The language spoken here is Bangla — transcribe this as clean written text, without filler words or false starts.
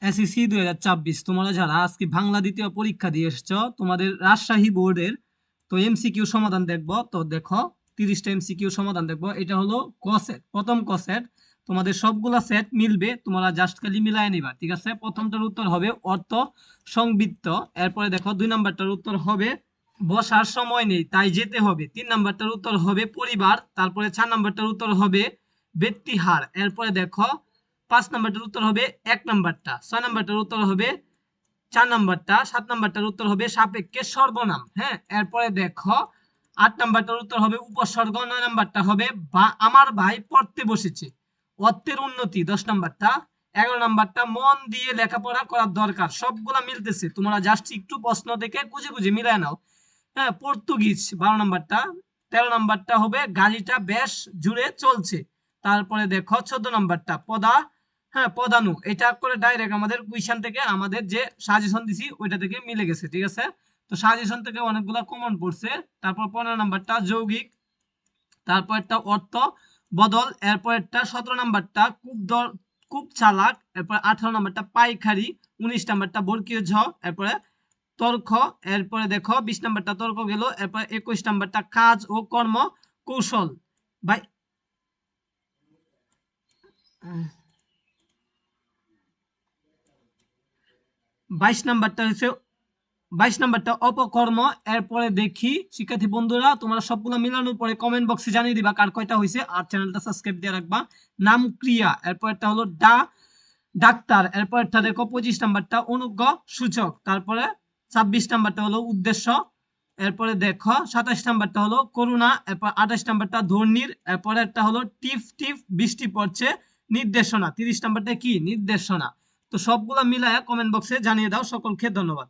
এসএসসি 2024 তোমরা যারা আজকে বাংলা দ্বিতীয় পরীক্ষা দিয়ে এসছো তোমাদের রাজশাহী বোর্ডের তো এমসিকিউ সমাধান দেখবো। তো দেখো 30টা এমসিকিউ সমাধান দেখবো। এটা হলো ক সেট, প্রথম ক সেট। তোমাদের সবগুলা সেট মিলবে, তোমরা জাস্ট খালি মিলাই নিবা, ঠিক আছে। প্রথমটার উত্তর হবে অর্থ সংবৃত্ত। এরপরে দেখো 2 নাম্বারটার উত্তর হবে বসার সময় নেই তাই যেতে হবে। 3 নাম্বারটার উত্তর হবে পরিবার। তারপরে 4 নাম্বারটার উত্তর হবে ব্যক্তিহার। এরপরে দেখো 5 নাম্বারটার উত্তর হবে 1 নাম্বারটা, 6 নাম্বারটার উত্তর হবে 4 নাম্বারটা, 7 নাম্বারটার উত্তর হবে সাপেক্ষে সর্বনাম। হ্যাঁ, এরপরে দেখো 8 নাম্বারটার উত্তর হবে উপসর্গ। 9 নাম্বারটা হবে আমার ভাই পড়তে বসেছে। অর্থের উন্নতি 10 নাম্বারটা। 11 নাম্বারটা মন দিয়ে লেখাপড়া করার দরকার। সবগুলা মিলতেছে, তোমরা জাস্ট একটু প্রশ্ন দেখে খুঁজে খুঁজে মিলায় নাও। হ্যাঁ, পর্তুগিজ 12 নাম্বারটা। 13 নাম্বারটা হবে গাড়িটা বেশ জুড়ে চলছে। তারপরে দেখো 14 নাম্বারটা হ্যাঁ পদানু, এটা করে ডাইরেক্ট আমাদের কুইশন থেকে আমাদের যে সাজেশন দিছি ওইটা থেকে মিলে গেছে, ঠিক আছে। তো সাজেশন থেকে অনেকগুলা কমন পড়ছে। তারপর 15 নাম্বারটা যৌগিক। তারপর একটা অর্থ বদল। এরপর একটা 17 নাম্বারটা খুব চালাক। এরপর 18 নাম্বারটা পাইখারি। 19 নাম্বারটা বর্গীয় ঝ। এরপরে তর্ক। এরপরে দেখো 20 নাম্বারটা তর্ক গেল। এরপর 21 নাম্বারটা কাজ ও কর্ম কৌশল। ভাই 22 নাম্বারটা হচ্ছে 22 নাম্বারটা অপকর্ম। এরপরে দেখি শিক্ষার্থী বন্ধুরা তোমরা সবগুলো মিলানোর পরে কমেন্ট বক্সে জানিয়ে দিবা কার কয়টা হয়েছে, আর চ্যানেলটা সাবস্ক্রাইব দিয়ে রাখবা। নাম ক্রিয়া। এরপর একটা হলো ডাক্তার। এরপর একটা দেখো 25 নাম্বারটা অনুজ্ঞ সূচক। তারপরে 26 নাম্বারটা হলো উদ্দেশ্য। এরপরে দেখো 27 নাম্বারটা হলো করুণা। এরপর 28 নাম্বারটা ধর্মীর। এরপরে একটা হলো টিপ টিপ বৃষ্টি পড়ছে নির্দেশনা। 30 নাম্বারটা কি নির্দেশনা। তো সবগুলা মিলায়া কমেন্ট বক্সে জানিয়ে দাও। সকলকে ধন্যবাদ।